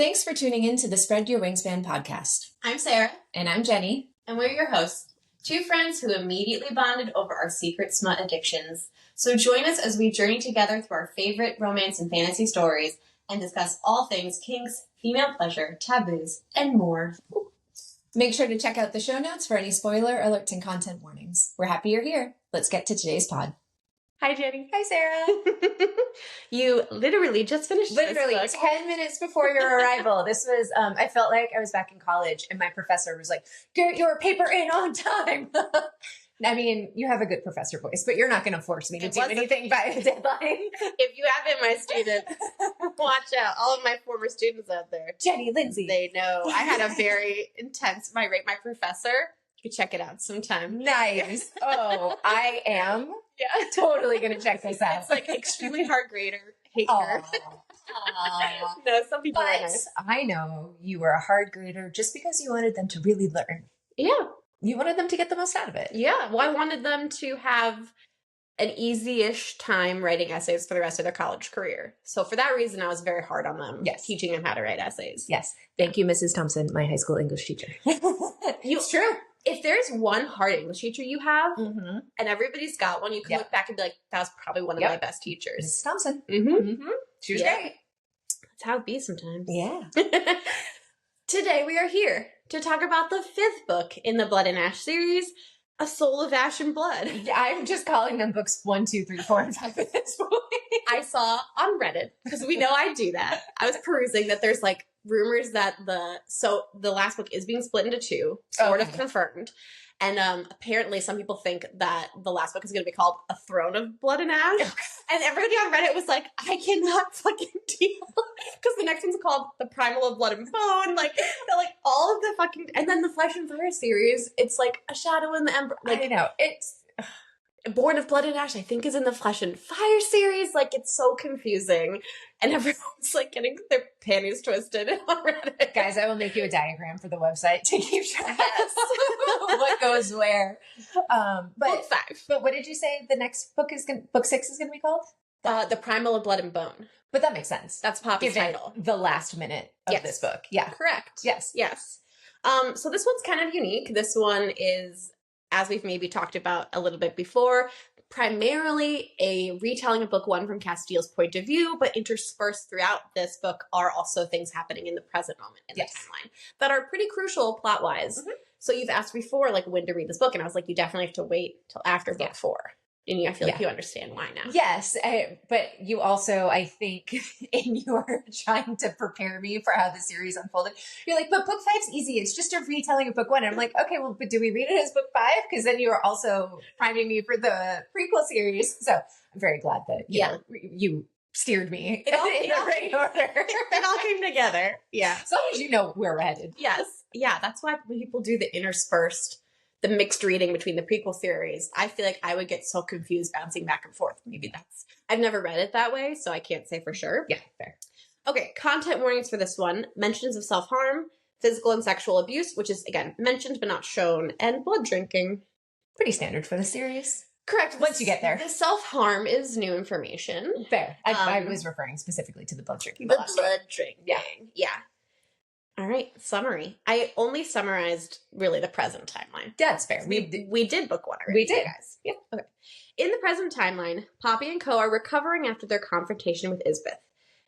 Thanks for tuning in to the Spread Your Wingspan podcast. I'm Sarah. And I'm Jenny. And we're your hosts, two friends who immediately bonded over our secret smut addictions. So join us as we journey together through our favorite romance and fantasy stories and discuss all things kinks, female pleasure, taboos, and more. Make sure to check out the show notes for any spoiler alerts and content warnings. We're happy you're here. Let's get to today's pod. Hi, Jenny. Hi, Sarah. You literally just finished this book. 10 minutes before your arrival. This was, I felt like I was back in college and my professor was like, get your paper in on time. I mean, you have a good professor voice, but you're not going to force me to do anything by a deadline. If you have been my student, watch out. All of my former students out there. Jenny, Lindsay. They know. I had a very intense, my professor. You can check it out sometime. Nice. Oh, I am totally going to check this out. It's like extremely hard grader. Hate her. No, some people are nice. I know you were a hard grader just because you wanted them to really learn. Yeah. You wanted them to get the most out of it. Yeah. Well, I wanted them to have an easy-ish time writing essays for the rest of their college career. So for that reason, I was very hard on them. Yes. Teaching them how to write essays. Yes. Thank you, Mrs. Thompson, my high school English teacher. It's true. If there's one hard English teacher you have, and everybody's got one, you can look back and be like, that was probably one of my best teachers. Mrs. Thompson. She was great. That's how it be sometimes. Yeah. Today we are here to talk about the 5th book in the Blood and Ash series, A Soul of Ash and Blood. I'm just calling them books 1, 2, 3, 4, and 5 at this point. I saw on Reddit, because we know I do that. I was perusing that there's like rumors that the last book is being split into 2, sort of confirmed. And apparently some people think that the last book is going to be called A Throne of Blood and Ash. And everybody on Reddit was like, I cannot fucking deal. Because the next one's called The Primal of Blood and Bone. Like all of the fucking... And then the Flesh and Fire series, it's like A Shadow in the Ember. Like, I know. It's... Born of Blood and Ash, I think, is in the Flesh and Fire series. Like, it's so confusing. And everyone's, like, getting their panties twisted on Reddit. Guys, I will make you a diagram for the website to keep track of what goes where. Book 5. But what did you say the next book is book 6 is going to be called? The Primal of Blood and Bone. But that makes sense. That's Poppy's title. The last minute of this book. Yeah. Correct. Yes. So this one's kind of unique. This one is, as we've maybe talked about a little bit before, primarily a retelling of book 1 from Casteel's point of view, but interspersed throughout this book are also things happening in the present moment in the timeline that are pretty crucial plot-wise. So you've asked before, like, when to read this book, and I was like, you definitely have to wait till after book 4. And I feel like you understand why now. Yes, but you also, I think, in your trying to prepare me for how the series unfolded, you're like, but book 5's easy. It's just a retelling of book 1. And I'm like, okay, well, but do we read it as book 5? Because then you are also priming me for the prequel series. So I'm very glad that you steered me in the right order. It all came together. Yeah. As long as you know where we're headed. Yes. Yeah, that's why when people do the interspersed, the mixed reading between the prequel series, I feel like I would get so confused bouncing back and forth. Maybe I've never read it that way, so I can't say for sure. Yeah, fair. Okay, content warnings for this one. Mentions of self-harm, physical and sexual abuse, which is, again, mentioned but not shown, and blood drinking. Pretty standard for the series. Correct. Once you get there. The self-harm is new information. Fair. I was referring specifically to the blood drinking. The blood drinking. Yeah. All right, summary. I only summarized really the present timeline. That's fair. We did book 1 already. We did. Guys. Yeah. Okay. In the present timeline, Poppy and Co. are recovering after their confrontation with Isbeth.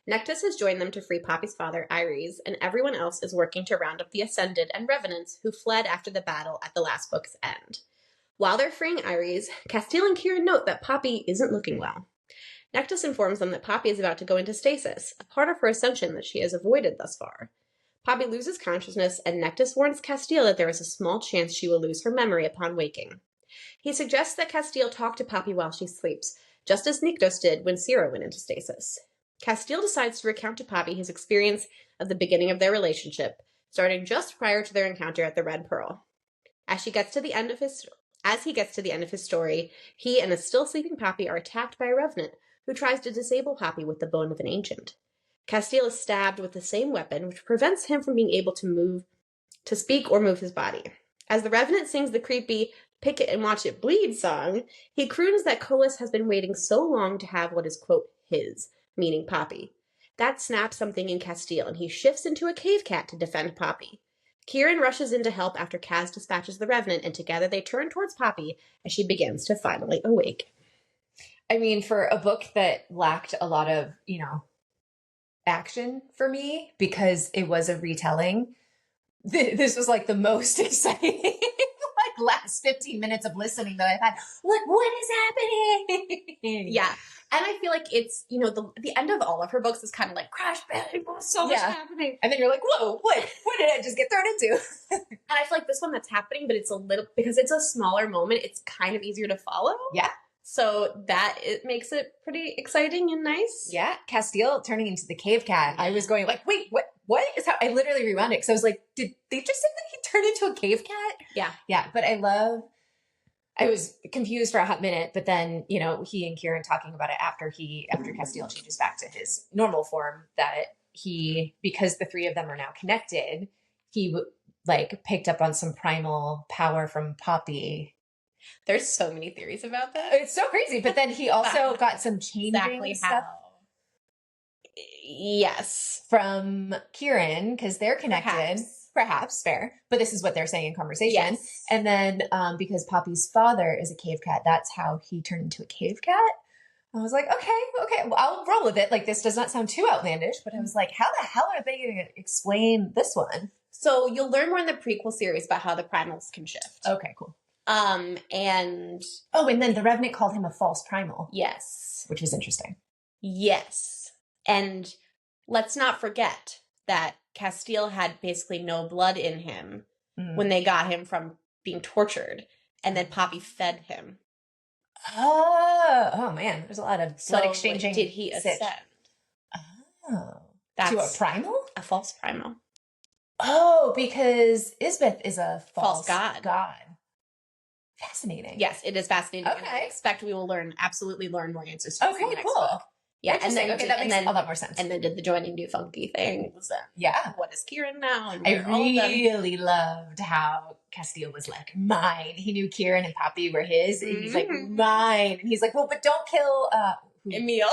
Nectus has joined them to free Poppy's father, Iris, and everyone else is working to round up the Ascended and Revenants who fled after the battle at the last book's end. While they're freeing Iris, Casteel and Kieran note that Poppy isn't looking well. Nectus informs them that Poppy is about to go into stasis, a part of her ascension that she has avoided thus far. Poppy loses consciousness, and Nectus warns Casteel that there is a small chance she will lose her memory upon waking. He suggests that Casteel talk to Poppy while she sleeps, just as Nyktos did when Sara went into stasis. Casteel decides to recount to Poppy his experience of the beginning of their relationship, starting just prior to their encounter at the Red Pearl. As he gets to the end of his story, he and a still sleeping Poppy are attacked by a revenant who tries to disable Poppy with the bone of an ancient. Casteel is stabbed with the same weapon, which prevents him from being able to speak or move his body. As the Revenant sings the creepy "Pick It and Watch It Bleed" song, he croons that Colas has been waiting so long to have what is, quote, his, meaning Poppy. That snaps something in Casteel, and he shifts into a cave cat to defend Poppy. Kieran rushes in to help after Kaz dispatches the Revenant, and together they turn towards Poppy as she begins to finally awake. I mean, for a book that lacked a lot of, action for me because it was a retelling, this was like the most exciting last 15 minutes of listening that I've had. Like, what is happening? Yeah. And I feel like it's, the end of all of her books is kind of like crash bang, so much happening. And then you're like, whoa, what did I just get thrown into? And I feel like this one that's happening, but it's a little, because it's a smaller moment, it's kind of easier to follow. Yeah. So it makes it pretty exciting and nice. Yeah. Casteel turning into the cave cat. I was going like, wait, what is how I literally rewound it because I was like, did they just say that he turned into a cave cat? Yeah. Yeah. But I was confused for a hot minute, but then, he and Kieran talking about it after Casteel changes back to his normal form, that because the three of them are now connected, he picked up on some primal power from Poppy. There's so many theories about that. It's so crazy. But then he also got some changing exactly stuff. Yes. From Kieran, because they're connected. Perhaps, fair. But this is what they're saying in conversation. Yes. And then because Poppy's father is a cave cat, that's how he turned into a cave cat. I was like, okay, well, I'll roll with it. Like, this does not sound too outlandish, but I was like, how the hell are they going to explain this one? So you'll learn more in the prequel series about how the primals can shift. Okay, cool. And then the Revenant called him a false primal. Yes. Which was interesting. Yes. And let's not forget that Casteel had basically no blood in him when they got him from being tortured, and then Poppy fed him. Oh man, there's a lot of blood exchanging. Did he ascend? Oh, to a primal? A false primal. Oh, because Isbeth is a false god. Fascinating. Yes, it is fascinating. Okay. And I expect we will absolutely learn more answers to this in the next cool. book. Yeah, and then that makes a lot more sense. And then did the joining do funky things? Yeah. What is Kieran now? And I really loved how Casteel was like, mine. He knew Kieran and Poppy were his, and he's like, mine. And he's like, well, but don't kill Emil.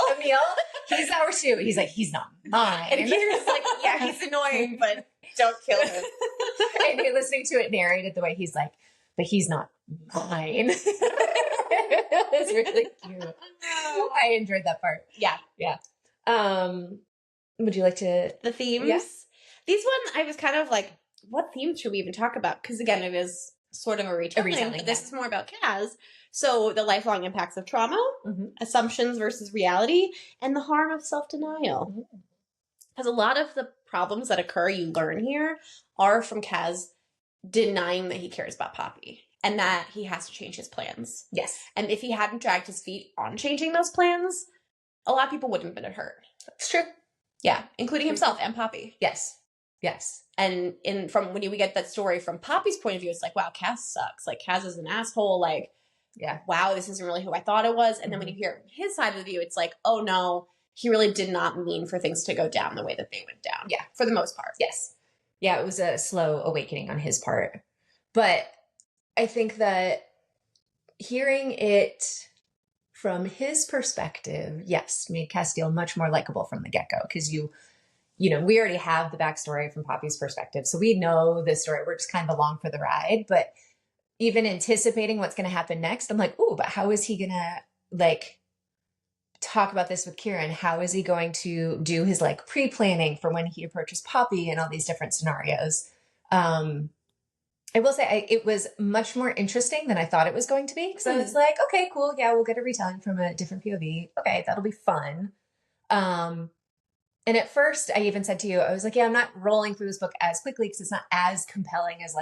He's ours too. He's like, he's not mine. And Kieran's like, yeah, he's annoying, but don't kill him. And you're listening to it narrated the way he's like, but he's not mine. It's really cute. I enjoyed that part. Yeah. Would you like to the themes? Yes. These one I was kind of like, what themes should we even talk about? Because again, it is sort of a retelling, but this is more about Kaz. So the lifelong impacts of trauma, assumptions versus reality, and the harm of self-denial. Because a lot of the problems that occur, you learn here, are from Kaz denying that he cares about Poppy and that he has to change his plans. Yes. And if he hadn't dragged his feet on changing those plans, a lot of people wouldn't have been hurt. It's true. Yeah, including himself and Poppy. Yes. And from when we get that story from Poppy's point of view, it's like, wow, Kaz sucks. Like, Kaz is an asshole. Like, wow, this isn't really who I thought it was. And then when you hear his side of the view, it's like, oh no, he really did not mean for things to go down the way that they went down. Yeah. For the most part. Yes. Yeah, it was a slow awakening on his part. But I think that hearing it from his perspective, yes, made Casteel much more likable from the get-go. Because we already have the backstory from Poppy's perspective. So we know the story. We're just kind of along for the ride. But even anticipating what's going to happen next, I'm like, ooh, but how is he going to, talk about this with Kieran? How is he going to do his pre-planning for when he approaches Poppy and all these different scenarios? I will say it was much more interesting than I thought it was going to be. Because I was like, okay, cool. Yeah, we'll get a retelling from a different POV. Okay, that'll be fun. And at first I even said to you, I was like, yeah, I'm not rolling through this book as quickly because it's not as compelling as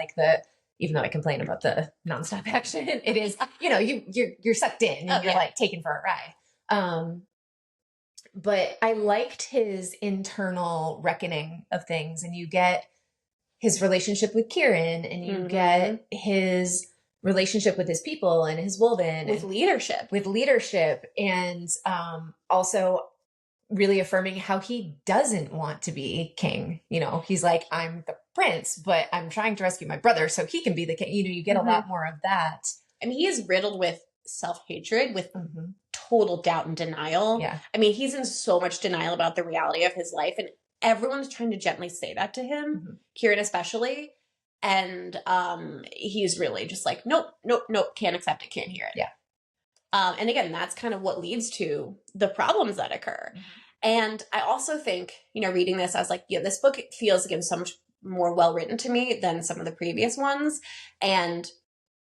even though I complain about the nonstop action, it is, you're sucked in and you're taken for a ride. But I liked his internal reckoning of things, and you get his relationship with Kieran, and you get his relationship with his people and his Wolven. With leadership. And also really affirming how he doesn't want to be king. He's like, I'm the prince, but I'm trying to rescue my brother so he can be the king. You get a lot more of that. I mean, he is riddled with self-hatred, with total doubt and denial. Yeah. I mean, he's in so much denial about the reality of his life, and everyone's trying to gently say that to him, Kieran especially. And he's really just like, nope, can't accept it, can't hear it. Yeah. And again, that's kind of what leads to the problems that occur. And I also think, reading this, I was like, yeah, this book feels, again, so much more well-written to me than some of the previous ones. And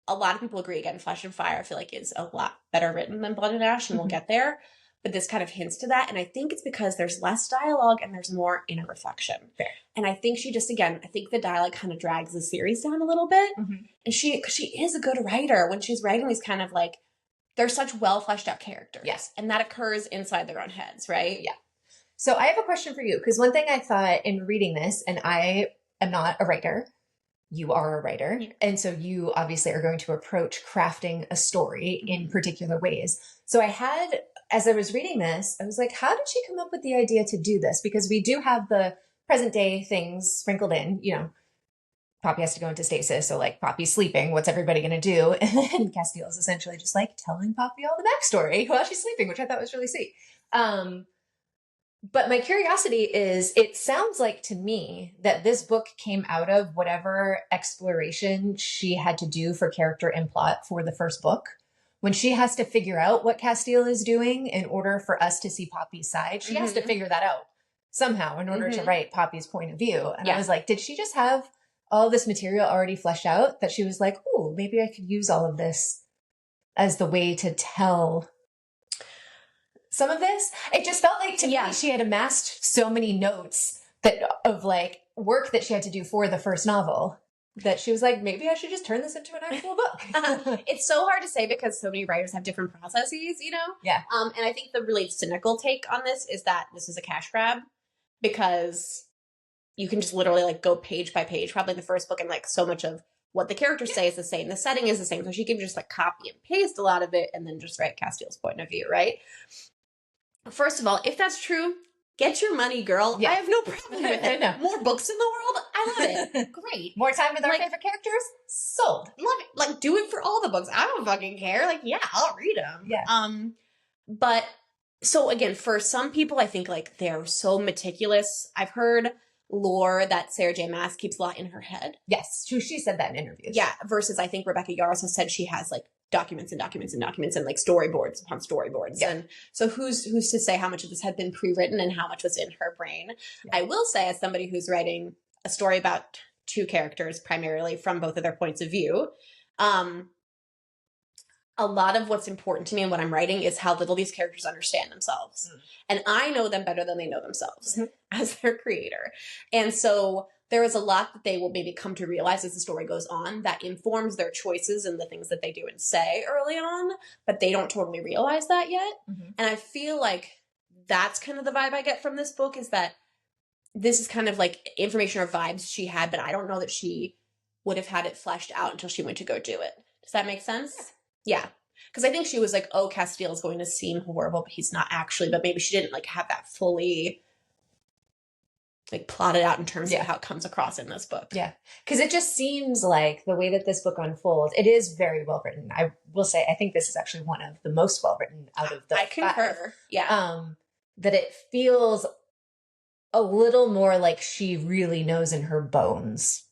a lot of people agree, again, Flesh and Fire, I feel like is a lot better written than Blood and Ash, and we'll get there. But this kind of hints to that. And I think it's because there's less dialogue and there's more inner reflection. Fair. And I think she just, again, I think the dialogue kind of drags the series down a little bit. And because she is a good writer when she's writing these kind of like, they're such well fleshed out characters. Yes. And that occurs inside their own heads, right? Yeah. So I have a question for you, because one thing I thought in reading this, and I am not a writer, you are a writer. Yeah. And so you obviously are going to approach crafting a story in particular ways. So as I was reading this, I was like, how did she come up with the idea to do this? Because we do have the present day things sprinkled in, Poppy has to go into stasis. So like Poppy's sleeping. What's everybody going to do? And then Casteel is essentially just like telling Poppy all the backstory while she's sleeping, which I thought was really sweet. But my curiosity is, it sounds like to me that this book came out of whatever exploration she had to do for character and plot for the first book. When she has to figure out what Casteel is doing in order for us to see Poppy's side, she has to figure that out somehow in order to write Poppy's point of view. And I was like, did she just have all this material already fleshed out that she was like, oh, maybe I could use all of this as the way to tell some of this? It just felt like to me she had amassed so many notes of like work that she had to do for the first novel that she was like, maybe I should just turn this into an actual book. It's so hard to say because so many writers have different processes, Yeah. And I think the really cynical take on this is that this is a cash grab, because you can just literally like go page by page, probably the first book, and like so much of what the characters say is the same. The setting is the same. So she can just like copy and paste a lot of it and then just write Casteel's point of view, right? First of all, if that's true, get your money, girl. Yeah. I have no problem with it. More books in the world? I love it. Great. More time with our favorite characters? Sold. Love it. Like, do it for all the books. I don't fucking care. Like, yeah, I'll read them. Yeah. But, so again, for some people, I think, like, they're so meticulous. I've heard lore that Sarah J. Maas keeps a lot in her head. Yes. She said that in interviews. Yeah. Versus, I think Rebecca Yarros has said she has, like, documents and documents and documents and like storyboards upon storyboards. Yeah. And so who's to say how much of this had been pre-written and how much was in her brain? Yeah. I will say, as somebody who's writing a story about two characters primarily from both of their points of view, a lot of what's important to me in what I'm writing is how little these characters understand themselves. And I know them better than they know themselves as their creator. And so there is a lot that they will maybe come to realize as the story goes on that informs their choices and the things that they do and say early on, but they don't totally realize that yet. And I feel like that's kind of the vibe I get from this book, is that this is kind of like information or vibes she had, but I don't know that she would have had it fleshed out until she went to go do it. Does that make sense? Yeah. Because I think she was like, oh, Casteel is going to seem horrible, but he's not actually. But maybe she didn't like have that fully like plotted out in terms of how it comes across in this book. Yeah. Because it just seems like the way that this book unfolds, it is very well written. I will say, I think this is actually one of the most well written out of the I concur. 5. Yeah. That it feels a little more like she really knows in her bones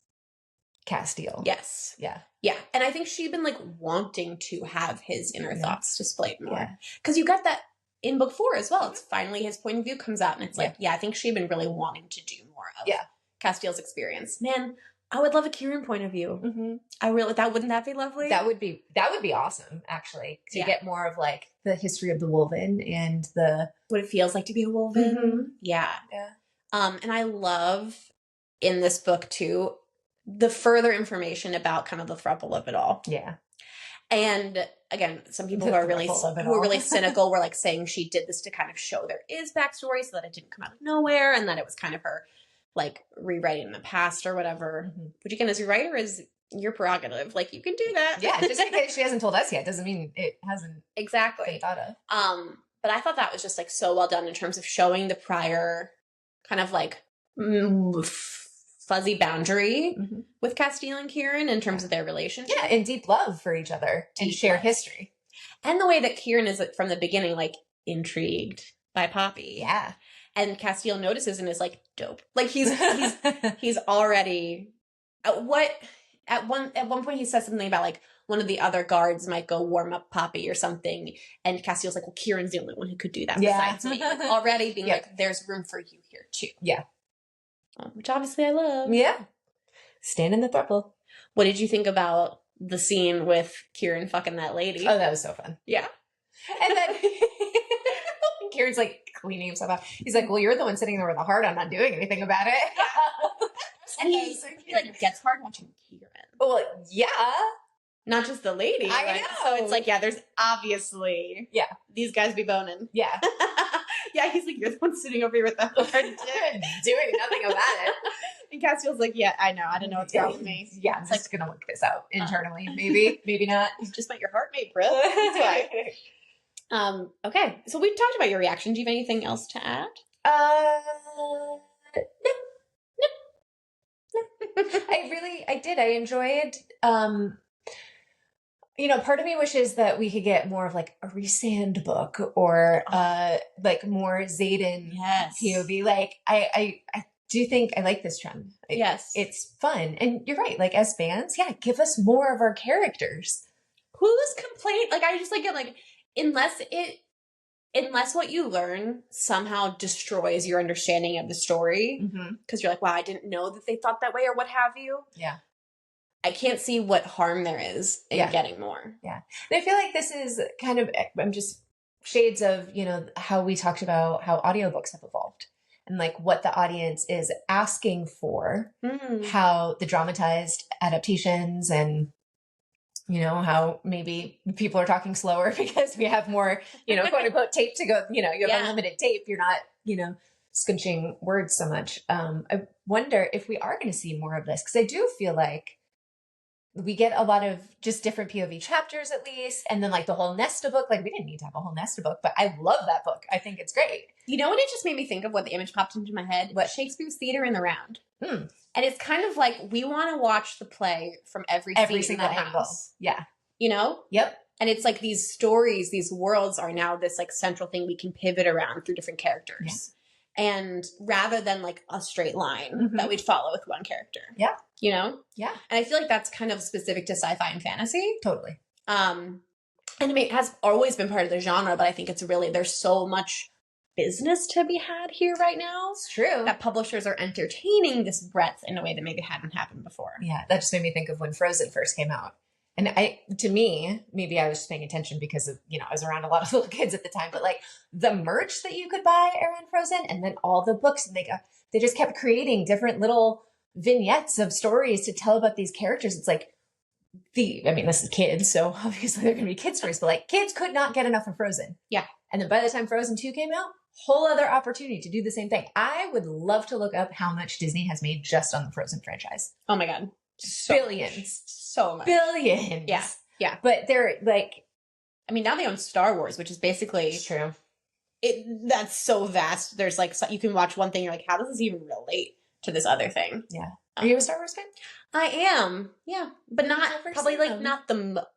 Casteel. Yes. Yeah. Yeah. And I think she'd been like wanting to have his inner thoughts displayed more. Because you got that in book 4 as well. It's finally his point of view comes out, and it's like, I think she'd been really wanting to do more of Casteel's experience. Man, I would love a Kieran point of view. I really, wouldn't that be lovely? That would be awesome, actually, to get more of like the history of the Wolven and the what it feels like to be a Wolven. Yeah. And I love in this book too the further information about kind of the throuple of it all. Yeah. And again, some people who are really cynical were like saying she did this to kind of show there is backstory so that it didn't come out of nowhere and that it was kind of her like rewriting the past or whatever. Which again, as a writer, is your prerogative. Like, you can do that. Yeah, just because she hasn't told us yet doesn't mean it hasn't been thought of. But I thought that was just like so well done in terms of showing the prior kind of like fuzzy boundary with Casteel and Kieran in terms of their relationship. Yeah, and deep love for each other and shared history. And the way that Kieran is from the beginning, like, intrigued by Poppy. Yeah. And Casteel notices and is like, dope. Like, he's already at one point he says something about like one of the other guards might go warm up Poppy or something, and Casteel's like, well, Kieran's the only one who could do that besides me. Like, already being like, there's room for you here too. Yeah. Which obviously I love. Yeah. Stand in the throuple. What did you think about the scene with Kieran fucking that lady? Oh, that was so fun. Yeah. And then Kieran's like cleaning himself up. He's like, well, you're the one sitting there with a heart. I'm not doing anything about it. And he like gets hard watching Kieran. Well, yeah. Not just the lady. I know. So it's like, yeah, there's obviously these guys be boning. Yeah. Yeah, he's like, you're the one sitting over here with the heart doing nothing about it. And Casteel's like, yeah, I know. I don't know what's wrong with me. Yeah, I'm just gonna work this out internally. Maybe not. You just met your heartmate, bro. That's why. Okay, so we've talked about your reaction. Do you have anything else to add? No. I did. I enjoyed, part of me wishes that we could get more of like a Resand book or like more Xaden POV. Like I do think I like this trend. Yes. It's fun. And you're right. Like as fans, give us more of our characters. Who's complaint? Like I just like it like unless what you learn somehow destroys your understanding of the story, because you're like, wow, I didn't know that they thought that way or what have you. Yeah. I can't see what harm there is in getting more. Yeah. And I feel like this is kind of, I'm just shades of, how we talked about how audiobooks have evolved and like what the audience is asking for, how the dramatized adaptations and, how maybe people are talking slower because we have more, quote unquote tape to go, you have unlimited tape. You're not, scunching words so much. I wonder if we are going to see more of this, because I do feel like we get a lot of just different POV chapters at least. And then like the whole Nesta book, like we didn't need to have a whole Nesta book, but I love that book. I think it's great. You know what? It just made me think of what the image popped into my head. What? Shakespeare's Theater in the Round. And it's kind of like, we want to watch the play from every single angle. House. Yeah. Yep. And it's like these stories, these worlds are now this like central thing we can pivot around through different characters. Yeah. And rather than like a straight line that we'd follow with one character. Yeah. Yeah. And I feel like that's kind of specific to sci-fi and fantasy. Totally. And I mean, it has always been part of the genre, but I think it's really, there's so much business to be had here right now. It's true. That publishers are entertaining this breadth in a way that maybe hadn't happened before. Yeah. That just made me think of when Frozen first came out. And to me, maybe I was just paying attention because of, I was around a lot of little kids at the time, but like the merch that you could buy around Frozen and then all the books, and they just kept creating different little vignettes of stories to tell about these characters. It's like this is kids, so obviously they're going to be kid stories, but like kids could not get enough of Frozen. Yeah. And then by the time Frozen 2 came out, whole other opportunity to do the same thing. I would love to look up how much Disney has made just on the Frozen franchise. Oh my God. Billions. So much. Billions. Yeah. Yeah. But they're like, now they own Star Wars, which is basically. It's true. That's so vast. There's like, you can watch one thing, you're like, how does this even relate to this other thing? Yeah. Are you a Star Wars fan? I am. Yeah. But not, probably like not the.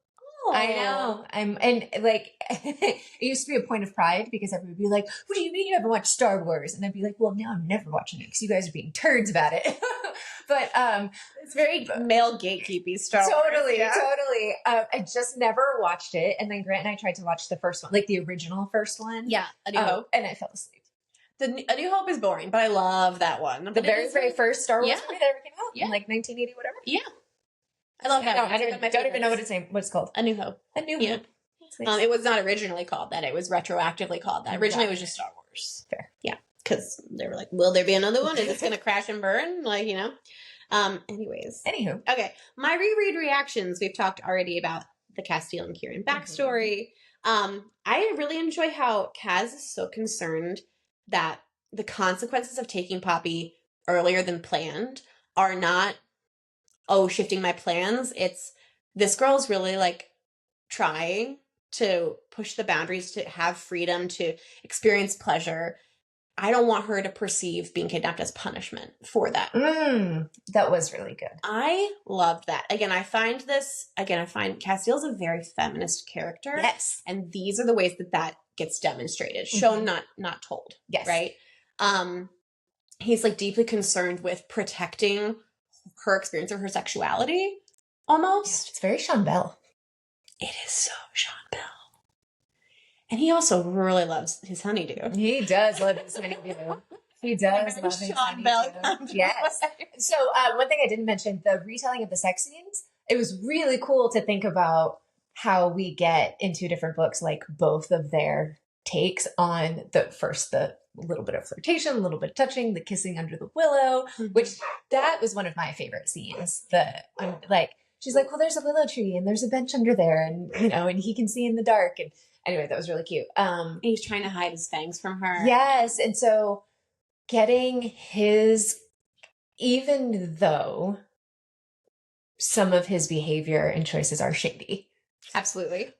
I know. And like, it used to be a point of pride because everyone would be like, what do you mean you haven't watched Star Wars? And I'd be like, well, now I'm never watching it because you guys are being turds about it. But it's very male gatekeepy Star Wars. Totally. I just never watched it. And then Grant and I tried to watch the first one, like the original first one. Yeah. A New Hope. And I fell asleep. A New Hope is boring, but I love that one. The very first Star Wars movie that ever came out in like 1980, whatever. Yeah. I love that. I don't even know what it's called. A New Hope. A New Hope. It was not originally called that. It was retroactively called that. Originally, it was just Star Wars. Fair. Yeah. Because they were like, will there be another one? Is this going to crash and burn? Like, Anyways. Anywho. Okay. My reread reactions. We've talked already about the Casteel and Kieran backstory. I really enjoy how Kaz is so concerned that the consequences of taking Poppy earlier than planned are not, shifting my plans. It's, this girl's really like trying to push the boundaries to have freedom, to experience pleasure. I don't want her to perceive being kidnapped as punishment for that. That was really good. I loved that. Again, I find Casteel's a very feminist character. Yes. And these are the ways that gets demonstrated. Shown, not told. Yes. Right? He's like deeply concerned with protecting her experience of her sexuality, almost. Yeah, it's very Sean Bell. It is so Sean Bell. And he also really loves his honeydew. He does love his honeydew. He does love his Sean Bell. Yes. So one thing I didn't mention, the retelling of the sex scenes, it was really cool to think about how we get in two different books, like both of their takes on the little bit of flirtation, a little bit of touching, the kissing under the willow, which that was one of my favorite scenes. She's like, well, there's a willow tree and there's a bench under there, and and he can see in the dark. And anyway, that was really cute. He's trying to hide his fangs from her. Yes. And so getting even though some of his behavior and choices are shady. Absolutely.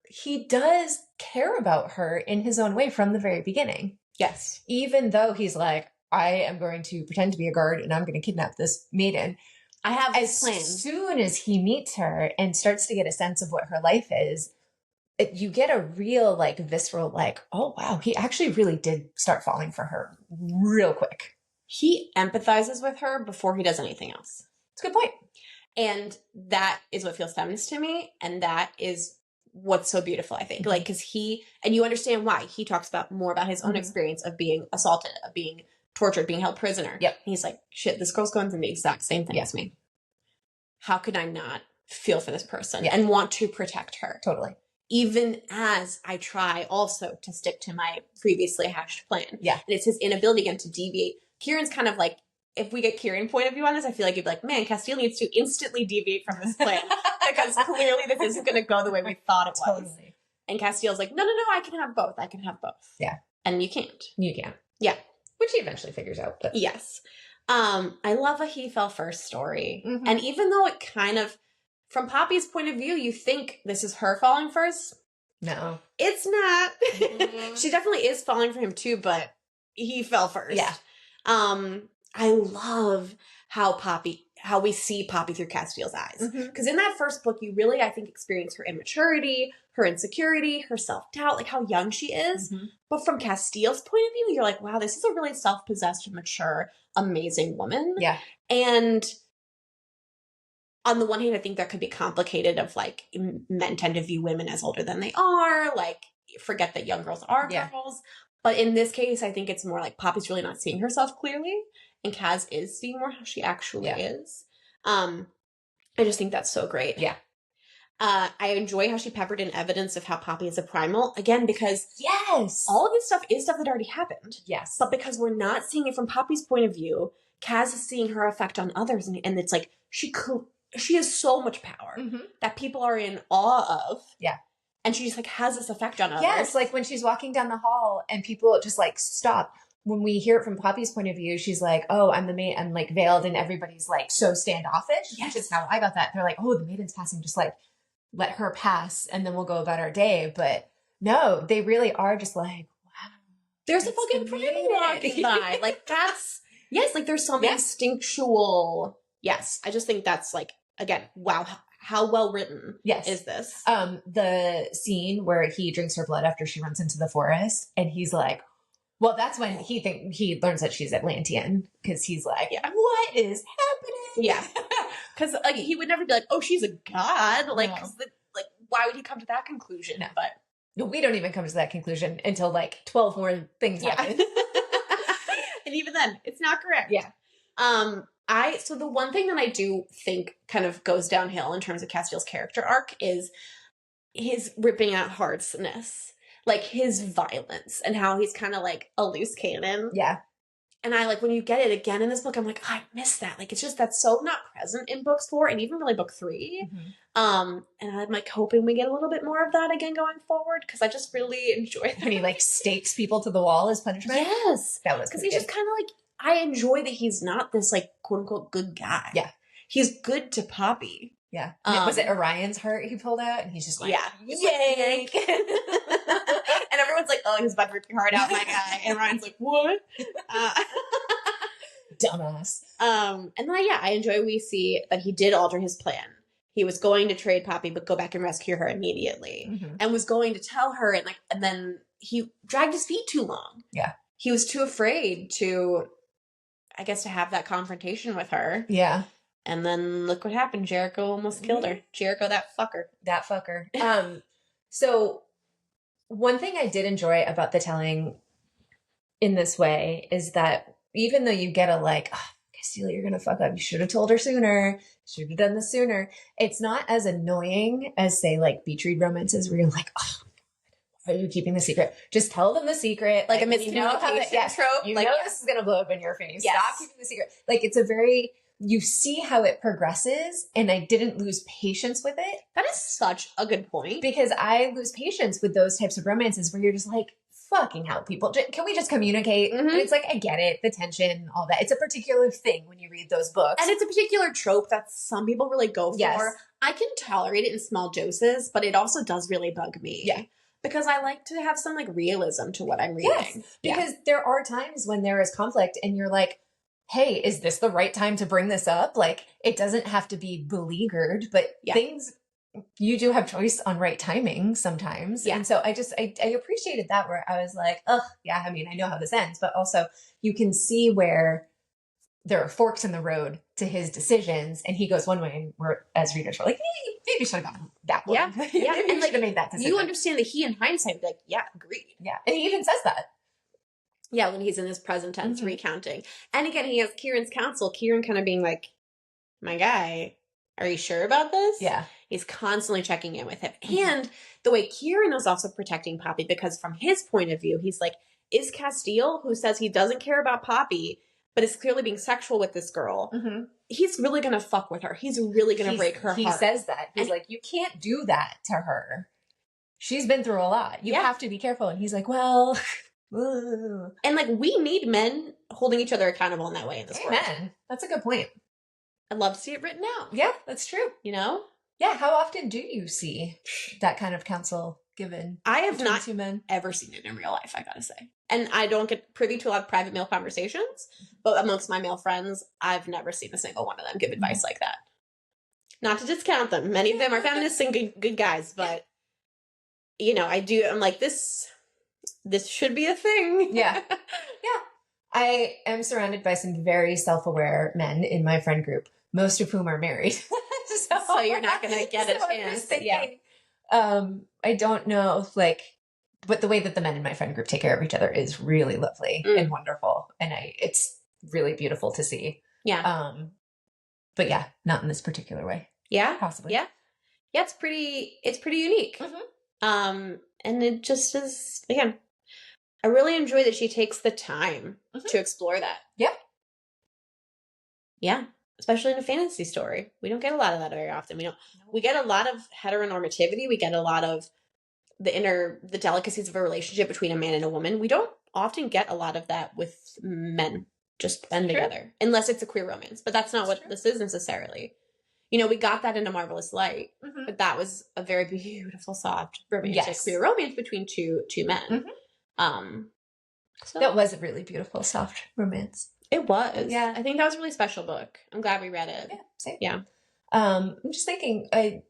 He does care about her in his own way from the very beginning. Yes. Even though he's like, I am going to pretend to be a guard and I'm going to kidnap this maiden. I have this plan. As soon as he meets her and starts to get a sense of what her life is, you get a real, visceral, oh, wow, he actually really did start falling for her real quick. He empathizes with her before he does anything else. It's a good point. And that is what feels feminist to me. And that is what's so beautiful, I think. Because and you understand why. He talks more about his own experience of being assaulted, of being tortured, being held prisoner. Yep. And he's like, shit, this girl's going through the exact same thing as me. How could I not feel for this person and want to protect her? Totally. Even as I try also to stick to my previously hashed plan. Yeah. And it's his inability again to deviate. Kieran's kind of like, if we get Kieran's point of view on this, I feel like you'd be like, man, Casteel needs to instantly deviate from this plan because clearly this isn't going to go the way we thought it was. Totally. And Casteel's like, no, I can have both. I can have both. Yeah. And you can't. You can. Yeah. Which he eventually figures out. But yes. I love a he fell first story. And even though it kind of, from Poppy's point of view, you think this is her falling first. No. It's not. She definitely is falling for him too, but he fell first. Yeah. I love how we see Poppy through Casteel's eyes. Because in that first book, you really, I think, experience her immaturity, her insecurity, her self-doubt, like how young she is. But from Casteel's point of view, you're like, wow, this is a really self-possessed, mature, amazing woman. Yeah. And on the one hand, I think that could be complicated of men tend to view women as older than they are, forget that young girls are girls. But in this case, I think it's more like Poppy's really not seeing herself clearly, and Kaz is seeing more how she actually is. I just think that's so great. Yeah. I enjoy how she peppered in evidence of how Poppy is a primal, again, because all of this stuff is stuff that already happened. Yes. But because we're not seeing it from Poppy's point of view, Kaz is seeing her effect on others, and it's like she has so much power that people are in awe of. Yeah. And she just has this effect on others. Yes, when she's walking down the hall and people just stop. When we hear it from Poppy's point of view, she's like, oh, I'm the maid. I'm veiled, and everybody's so standoffish. Yes. Which is how I got that. They're like, oh, the maiden's passing. Just let her pass and then we'll go about our day. But no, they really are just wow. There's a fucking primal walking by. That's, yes, there's some instinctual, yes. I just think that's again, wow. How well written is this? The scene where he drinks her blood after she runs into the forest, and he's like, well, that's when he learns that she's Atlantean, because he's like, what is happening? Yeah. Because he would never be like, oh, she's a god. Why would he come to that conclusion? No. But no, we don't even come to that conclusion until 12 more things happen. And even then, it's not correct. Yeah. So the one thing that I do think kind of goes downhill in terms of Casteel's character arc is his ripping at heartness, his violence, and how he's kind of a loose cannon. Yeah. And I when you get it again in this book, I'm I miss that. It's just that's so not present in books 4 and even really book 3. And I'm hoping we get a little bit more of that again going forward, because I just really enjoy that. When he stakes people to the wall as punishment. Yes. That was because he's just kind of I enjoy that he's not this quote unquote good guy. Yeah. He's good to Poppy. Yeah. Was it Orion's heart he pulled out? And he's just yank. And everyone everyone's like, oh, he's about to rip your heart out, my guy. And Ryan's like, what? Dumbass. And then, I enjoy we see that he did alter his plan. He was going to trade Poppy, but go back and rescue her immediately. And was going to tell her, and then he dragged his feet too long. Yeah. He was too afraid to, I guess, to have that confrontation with her. Yeah. And then look what happened. Jericho almost killed her. Jericho, that fucker. That fucker. So one thing I did enjoy about the telling in this way is that even though you get a Casteel, you're going to fuck up. You should have told her sooner. Should have done this sooner. It's not as annoying as, say, beach read romances where you're like, oh, why are you keeping the secret? Just tell them the secret. Like a miscommunication trope. You know this is going to blow up in your face. Yes. Stop keeping the secret. It's a very... You see how it progresses, and I didn't lose patience with it. That is such a good point. Because I lose patience with those types of romances where you're just like, fucking hell, people. Can we just communicate? And it's like, I get it, the tension, all that. It's a particular thing when you read those books. And it's a particular trope that some people really go for. Yes. I can tolerate it in small doses, but it also does really bug me. Yeah. Because I like to have some realism to what I'm reading. Yes, because there are times when there is conflict and you're like, hey, is this the right time to bring this up? It doesn't have to be beleaguered, but things, you do have choice on right timing sometimes. Yeah. And so I appreciated that, where I was like, oh, yeah, I mean, I know how this ends, but also you can see where there are forks in the road to his decisions, and he goes one way, and we're, as readers, we're like, you maybe should have gone that way. Yeah. Yeah. Maybe you should have made that decision. You understand that he, in hindsight, would be like, yeah, agreed. Yeah. And he even says that. Yeah, when he's in his present tense recounting. And again, he has Kieran's counsel. Kieran kind of being like, my guy, are you sure about this? Yeah. He's constantly checking in with him. And the way Kieran is also protecting Poppy, because from his point of view, he's like, is Casteel, who says he doesn't care about Poppy, but is clearly being sexual with this girl, he's really going to fuck with her. He's really going to break her heart. He says that. He's like, you can't do that to her. She's been through a lot. You have to be careful. And he's like, well... And we need men holding each other accountable in that way in this world. Amen. That's a good point. I'd love to see it written out. Yeah, that's true. Yeah, how often do you see that kind of counsel given? I have not two men ever seen it in real life, I gotta say. And I don't get privy to a lot of private male conversations, but amongst my male friends, I've never seen a single one of them give advice like that. Not to discount them. Many of them are feminists and good guys, but I'm like, this should be a thing. Yeah. Yeah. I am surrounded by some very self-aware men in my friend group, most of whom are married. so you're not going to get a chance. I don't know, but the way that the men in my friend group take care of each other is really lovely and wonderful. And it's really beautiful to see. Yeah. But yeah, not in this particular way. Yeah. Possibly. Yeah. Yeah. It's pretty unique. And it just is, again, I really enjoy that she takes the time to explore that. Yeah. Yeah. Especially in a fantasy story. We don't get a lot of that very often. We get a lot of heteronormativity. We get a lot of the delicacies of a relationship between a man and a woman. We don't often get a lot of that with men just been together. Unless it's a queer romance. But that's not what this is necessarily. We got that in A Marvelous Light, but that was a very beautiful, soft, romantic queer romance between two men. So that was a really beautiful, soft romance. It was. Yeah. I think that was a really special book. I'm glad we read it. Yeah, same. Yeah. I'm just thinking, I'm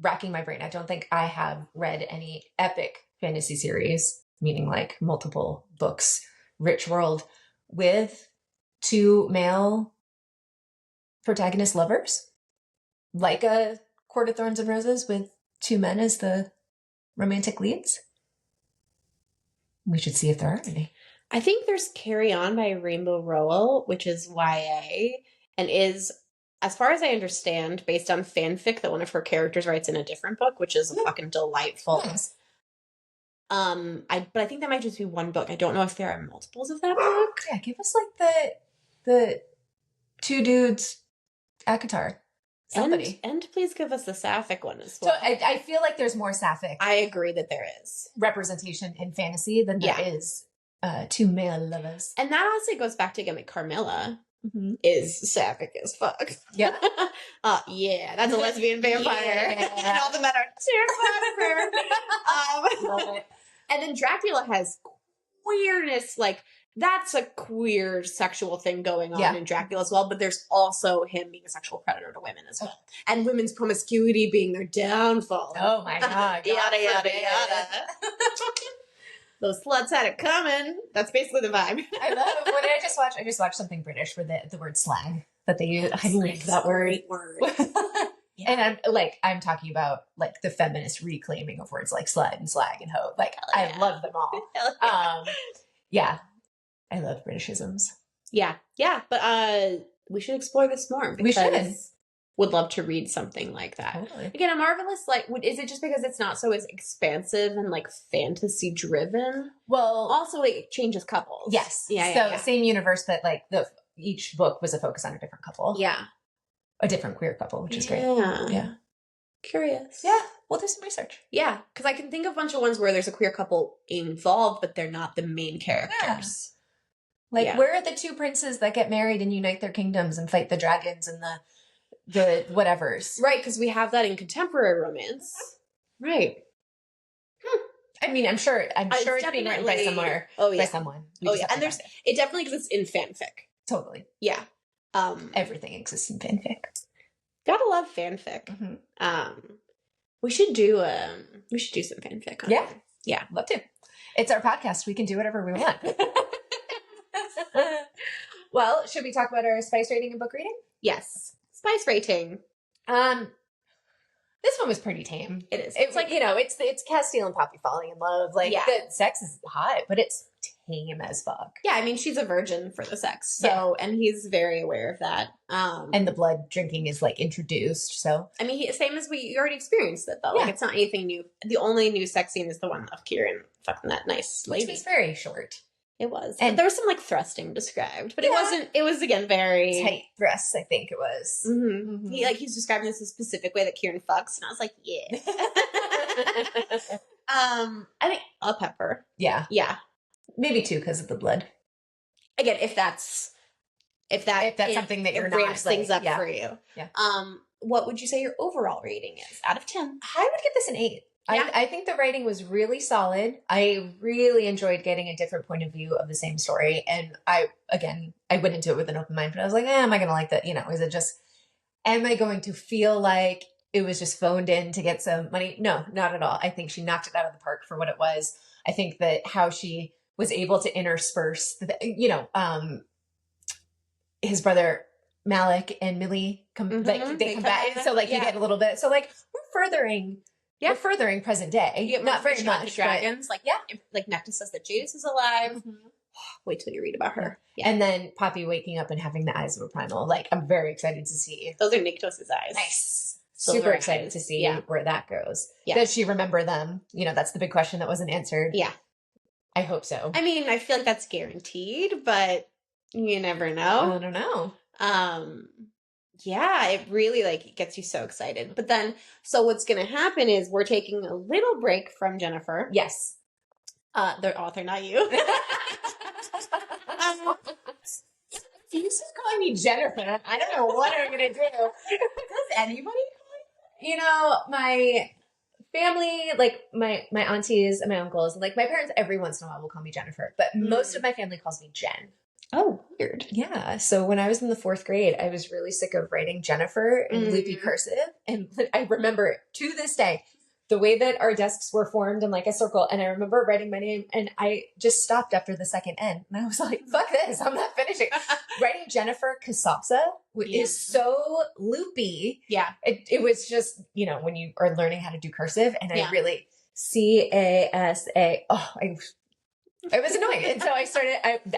racking my brain. I don't think I have read any epic fantasy series, meaning multiple books, rich world, with two male protagonist lovers, like a Court of Thorns and Roses with two men as the romantic leads. We should see if there are any. I think there's Carry On by Rainbow Rowell, which is YA, and is, as far as I understand, based on fanfic that one of her characters writes in a different book, which is fucking delightful. Nice. But I think that might just be one book. I don't know if there are multiples of that book. Yeah, give us the two dudes ACOTAR. Somebody. And please give us the sapphic one as well. So I feel like there's more sapphic. I agree that there is representation in fantasy than there is two male lovers. And that honestly goes back to, again, Carmilla. is sapphic as fuck. Yeah. Yeah, that's a lesbian vampire. Yeah. And all the men are terrified of her. Love it. And then Dracula has queerness, like, that's a queer sexual thing going on in Dracula as well, but there's also him being a sexual predator to women as well. And women's promiscuity being their downfall. Oh my God. Yada, yada, yada. Those sluts had it coming. That's basically the vibe. I love, what did I just watch? I just watched something British where the word slag that they use. I love that word. Yeah. And I'm talking about like the feminist reclaiming of words like slut and slag and hoe. Like, I love them all. Yeah. I love Britishisms. Yeah. But we should explore this more. We should. Would love to read something like that. Totally. Again, a marvelous, like, is it just because it's not so as expansive and like fantasy driven? Well, Also, like, it changes couples. yes. Yeah. Same universe, but like each book was a focus on a different couple. Yeah. A different queer couple, which is great. Yeah. Curious. Yeah. We'll do some research. Yeah. Because I can think of a bunch of ones where there's a queer couple involved, but they're not the main characters. Like, where are the two princes that get married and unite their kingdoms and fight the dragons and the whatevers? Right, because we have that in contemporary romance. Right. I mean, I'm sure it's being written by somewhere. Oh yeah. By someone. And it definitely exists in fanfic. Totally. Yeah. Everything exists in fanfic. Gotta love fanfic. Mm-hmm. We should do some fanfic. Yeah. Love to. It's our podcast. We can do whatever we want. Well, should we talk about our spice rating and book reading? Yes. Spice rating. This one was pretty tame. It is. It's like, it's Casteel and Poppy falling in love. Like, the sex is hot, but it's tame as fuck. Yeah, I mean, she's a virgin for the sex. So, and he's very aware of that. And the blood drinking is like introduced. So, I mean, same as you already experienced it though. Yeah. Like, it's not anything new. The only new sex scene is the one of Kieran fucking that nice lady. Which was very short. It was. And but there was some like thrusting described, but it was again very tight thrusts, I think it was. Mm-hmm. Mm-hmm. He's describing this a specific way that Kieran fucks, and I was like, yeah. I think a pepper. Yeah. Maybe 2 because of the blood. Again, if that's something that you're ramps things up for you. Yeah. What would you say your overall rating is out of 10? I would give this an 8. Yeah. I think the writing was really solid. I really enjoyed getting a different point of view of the same story. And I went into it with an open mind, but I was like, am I going to like that? Is it just, am I going to feel like it was just phoned in to get some money? No, not at all. I think she knocked it out of the park for what it was. I think that how she was able to intersperse, his brother Malik and Millie come back. So like you get a little bit. So like we're furthering. Yeah, we're furthering present day. Not very much. Dragons, like like Nectar says that Jadis is alive. Mm-hmm. Wait till you read about her. Yeah. And then Poppy waking up and having the eyes of a primal. Like, I'm very excited to see. Those are Niktos' eyes. Nice. Super excited to see where that goes. Yeah. Does she remember them? That's the big question that wasn't answered. Yeah. I hope so. I mean, I feel like that's guaranteed, but you never know. I don't know. Yeah, it really gets you so excited. But then, so what's going to happen is we're taking a little break from Jennifer. Yes. The author, not you. You just calling me Jennifer. I don't know what I'm going to do. Does anybody call me? My family, like my aunties and my uncles, like my parents, every once in a while will call me Jennifer. But most of my family calls me Jen. Oh, weird. Yeah. So when I was in the 4th grade, I was really sick of writing Jennifer in loopy cursive. And I remember to this day, the way that our desks were formed in like a circle. And I remember writing my name and I just stopped after the second N. And I was like, fuck this. I'm not finishing. Writing Jennifer Casapsa is so loopy. Yeah. It was just, when you are learning how to do cursive and I really CASA. Oh, it was annoying. And so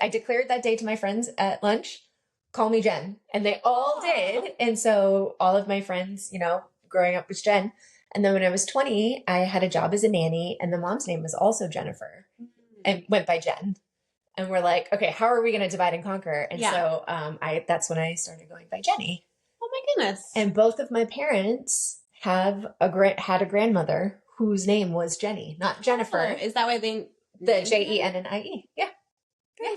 I declared that day to my friends at lunch, call me Jen. And they all did. And so all of my friends, growing up was Jen. And then when I was 20, I had a job as a nanny and the mom's name was also Jennifer and went by Jen. And we're like, okay, how are we going to divide and conquer? And so that's when I started going by Jenny. Oh my goodness. And both of my parents had a grandmother whose name was Jenny, not Jennifer. Oh, is that why they... The Jennie. Yeah.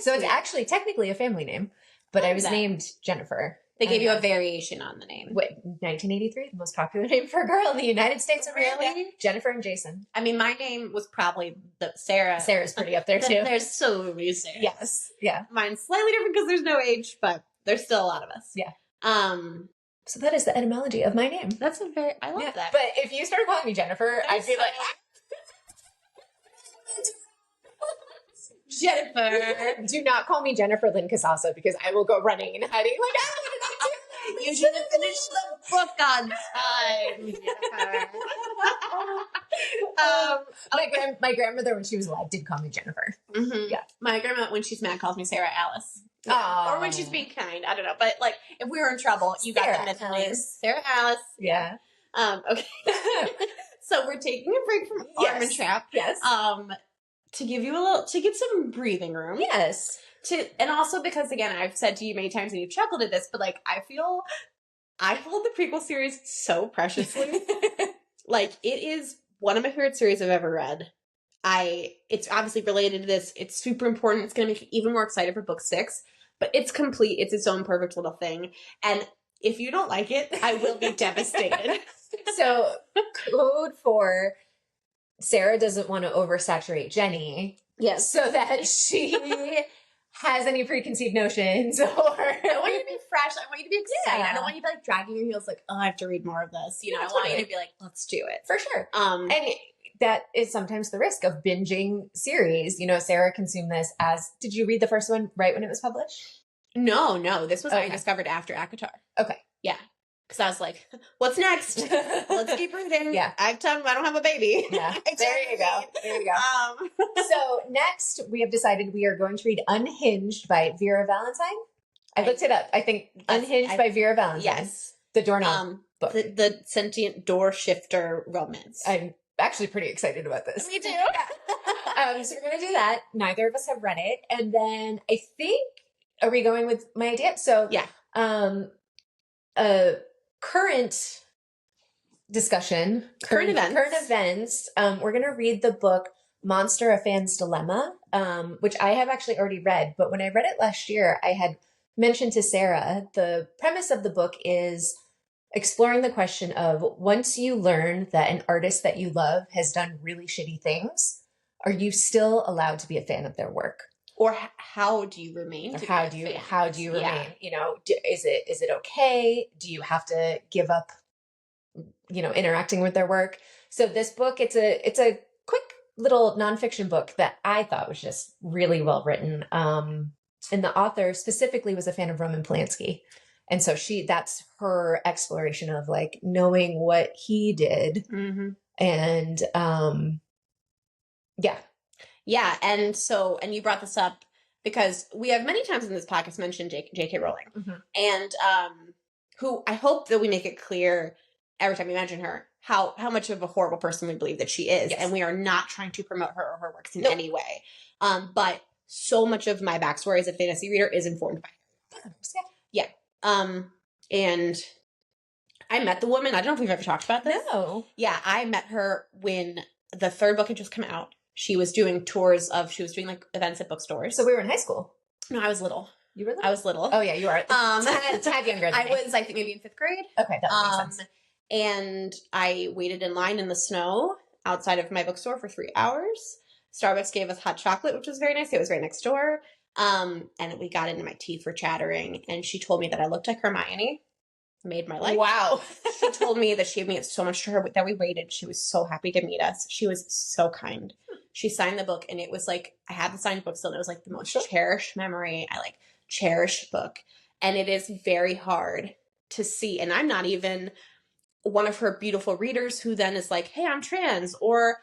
So it's actually technically a family name. but I was named Jennifer. They gave you a variation on the name. Wait, 1983, the most popular name for a girl in the United States of America. Really? Jennifer and Jason. I mean, my name was probably Sarah. Sarah's pretty up there, too. There's so many Sarahs. Yes. Yeah. Mine's slightly different because there's no age, but there's still a lot of us. Yeah. So that is the etymology of my name. That's I love that. But if you started calling me Jennifer, I'd be like... Jennifer. Do not call me Jennifer Lynn Casasa because I will go running and hiding. Like, oh, what did I do? You should have finished the book on time, Jennifer. My grandmother, when she was alive, did call me Jennifer. Mm-hmm. Yeah. My grandma, when she's mad, calls me Sarah Alice. Yeah. Or when she's being kind. I don't know. But, like, if we were in trouble, you got the middle name. Sarah Alice. Yeah. Okay. So we're taking a break from Arm and Trap. Yes. To give you to get some breathing room. Yes. And also because, again, I've said to you many times and you've chuckled at this, but, like, I hold the prequel series so preciously. Like, it is one of my favorite series I've ever read. It's obviously related to this. It's super important. It's going to make you even more excited for book 6, but it's complete. It's its own perfect little thing. And if you don't like it, I will be devastated. So, code for Sarah doesn't want to oversaturate Jenny. Yes. So that she has any preconceived notions or... I want you to be fresh. I want you to be excited. Yeah. I don't want you to be like dragging your heels like, oh, I have to read more of this. You know, I want you to be like, let's do it. For sure. And that is sometimes the risk of binging series. You know, Sarah consumed this did you read the first one right when it was published? No. This was I discovered after ACOTAR. Okay. Yeah. Because I was like, what's next? Let's keep reading. Yeah. I don't have a baby. Yeah. There you go. So next we have decided we are going to read Unhinged by Vera Valentine. I looked it up. I think Unhinged by Vera Valentine. Yes. The doorknob book. The sentient door shifter romance. I'm actually pretty excited about this. Me too. So we're going to do that. Neither of us have read it. And then I think, are we going with my idea? So yeah. Current discussion, current events. We're going to read the book Monster: A Fan's Dilemma, which I have actually already read. But when I read it last year, I had mentioned to Sarah, the premise of the book is exploring the question of once you learn that an artist that you love has done really shitty things, are you still allowed to be a fan of their work? Or how do you remain? Or how do you remain? Yeah. You know, is it okay? Do you have to give up, interacting with their work? So this book, it's a quick little nonfiction book that I thought was just really well written. And the author specifically was a fan of Roman Polanski. And so that's her exploration of like knowing what he did. Mm-hmm. And yeah. Yeah. And you brought this up because we have many times in this podcast mentioned J.K. Rowling. Mm-hmm. And who I hope that we make it clear every time we mention her how much of a horrible person we believe that she is. Yes. And we are not trying to promote her or her works in any way. But so much of my backstory as a fantasy reader is informed by her. Yeah. And I met the woman. I don't know if we've ever talked about this. No. Yeah, I met her when the third book had just come out. She was doing like events at bookstores. So we were in high school. No, I was little. You were little? I was little. Oh yeah, you are. Tad younger than I me. was, I think, maybe in 5th grade. Okay, that makes sense. And I waited in line in the snow outside of my bookstore for 3 hours. Starbucks gave us hot chocolate, which was very nice. It was right next door. And we got into my teeth were chattering. And she told me that I looked like Hermione. Made my life. Wow. She told me that she had meant so much to her that we waited. She was so happy to meet us. She was so kind. She signed the book and it was like, I have the signed book still and it was like the most cherished memory. I like cherished book. And it is very hard to see. And I'm not even one of her beautiful readers who then is like, hey, I'm trans, or,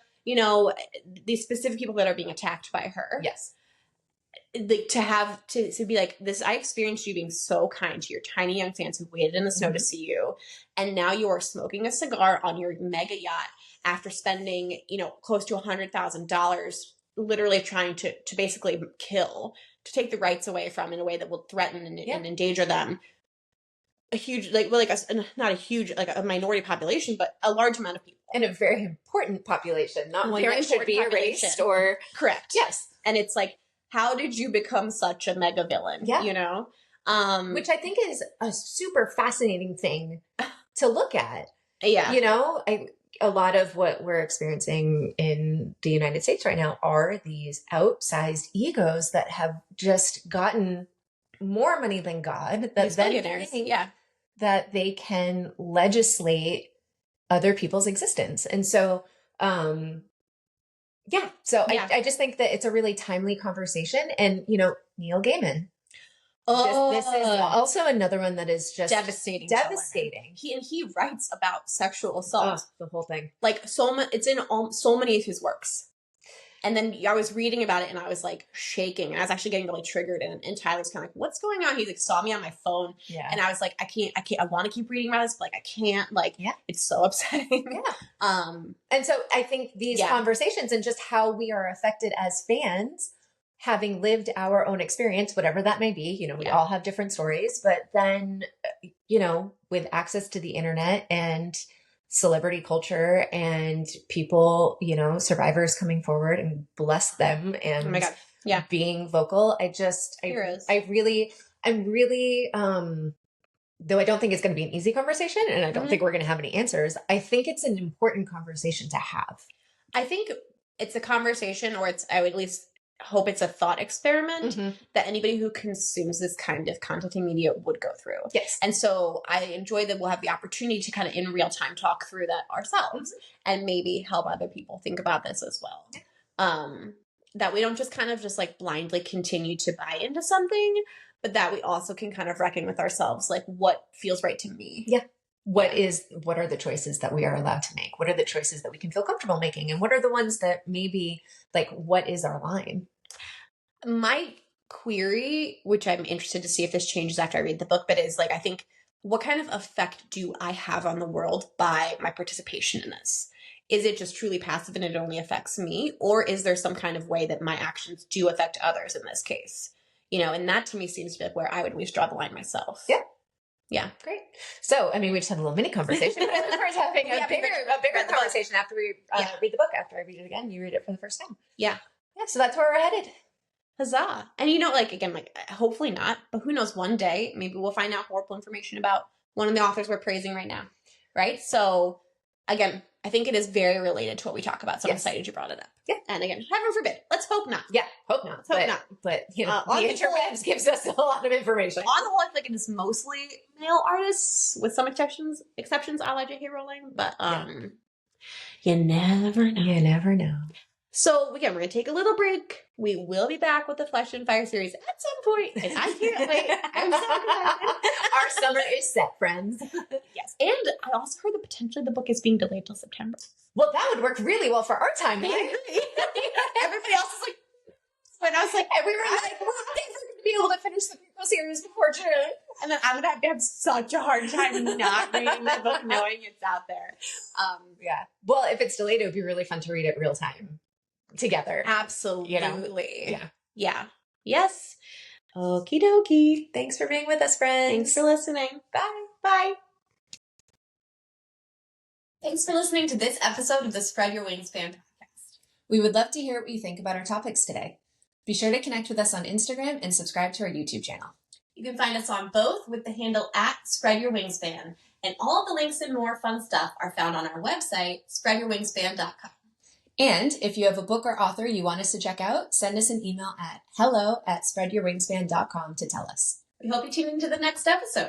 these specific people that are being attacked by her. Yes. To be like this, I experienced you being so kind to your tiny young fans who waited in the snow to see you. And now you are smoking a cigar on your mega yacht after spending, close to $100,000 literally trying to basically kill, to take the rights away from in a way that will threaten and endanger them. A huge, not a huge, like a minority population, but a large amount of people. And a very important population, not one that should be erased or... Correct. Yes. And it's like, how did you become such a mega villain? Yeah. Which I think is a super fascinating thing to look at. Yeah. You know, a lot of what we're experiencing in the United States right now are these outsized egos that have just gotten more money than God, that These then billionaires. think Yeah. that they can legislate other people's existence. And so, Yeah. I just think that it's a really timely conversation. And, you know, Neil Gaiman, this is also another one that is just devastating. He writes about sexual assault. The whole thing. Like so much, it's in so many of his works. And then I was reading about it and I was like shaking. And I was actually getting really triggered. And Tyler's kind of like, what's going on? He's like, saw me on my phone. Yeah. And I was like, I can't, I want to keep reading about this, but like, I can't, like, it's so upsetting. Yeah. And so I think these conversations and just how we are affected as fans, having lived our own experience, whatever that may be, you know, we all have different stories, but then, you know, with access to the internet and celebrity culture and people, you know, survivors coming forward, and bless them, and oh my God. Being vocal. I'm really, though I don't think it's going to be an easy conversation and I don't think we're going to have any answers. I think it's an important conversation to have. I think it's a conversation, or I would at least hope it's a thought experiment that anybody who consumes this kind of content and media would go through. Yes. And so I enjoy that we'll have the opportunity to kind of in real time talk through that ourselves and maybe help other people think about this as well. That we don't just kind of just like blindly continue to buy into something, but that we also can kind of reckon with ourselves, like what feels right to me. Yeah. What are the choices that we are allowed to make? What are the choices that we can feel comfortable making? And what are the ones that maybe, like, what is our line? My query, which I'm interested to see if this changes after I read the book, but is like, I think, what kind of effect do I have on the world by my participation in this? Is it just truly passive and it only affects me? Or is there some kind of way that my actions do affect others in this case? You know, and that to me seems to be like where I would at least draw the line myself. Yeah. Yeah. Great. So, I mean, we just had a little mini conversation, but I look forward to having a bigger conversation after we read the book. After I read it again, you read it for the first time. Yeah. Yeah. So that's where we're headed. Huzzah. And you know, like, again, like, hopefully not, but who knows, one day, maybe we'll find out horrible information about one of the authors we're praising right now. Right? So, again, I think it is very related to what we talk about. So I'm excited you brought it up. Yeah. And again, heaven forbid. Let's hope not. Yeah. Hope not. Hope not. But, you know, the interwebs gives us a lot of information. On the whole, I feel like it is mostly male artists, with some exceptions a la J.K. Rowling. But, you never know. You never know. So, again, we're going to take a little break. We will be back with the Flesh and Fire series at some point, and I can't wait. I'm so excited. Our summer is set, friends. Yes. And I also heard that potentially the book is being delayed till September. Well, that would work really well for our timeline. Everybody else is like, and I was like, and we were like, we're never going to be able to finish the prequel series before June. And then I'm going to have such a hard time not reading the book knowing it's out there. Yeah. Well, if it's delayed, it would be really fun to read it real time. Together. Absolutely. You know? Yeah. Yes. Okie dokie. Thanks for being with us, friends. Thanks for listening. Bye. Bye. Thanks for listening to this episode of the Spread Your Wingspan podcast. We would love to hear what you think about our topics today. Be sure to connect with us on Instagram and subscribe to our YouTube channel. You can find us on both with the handle @SpreadYourWingspan, and all of the links and more fun stuff are found on our website, spreadyourwingspan.com. And if you have a book or author you want us to check out, send us an email at hello@spreadyourwingspan.com to tell us. We hope you tune into the next episode.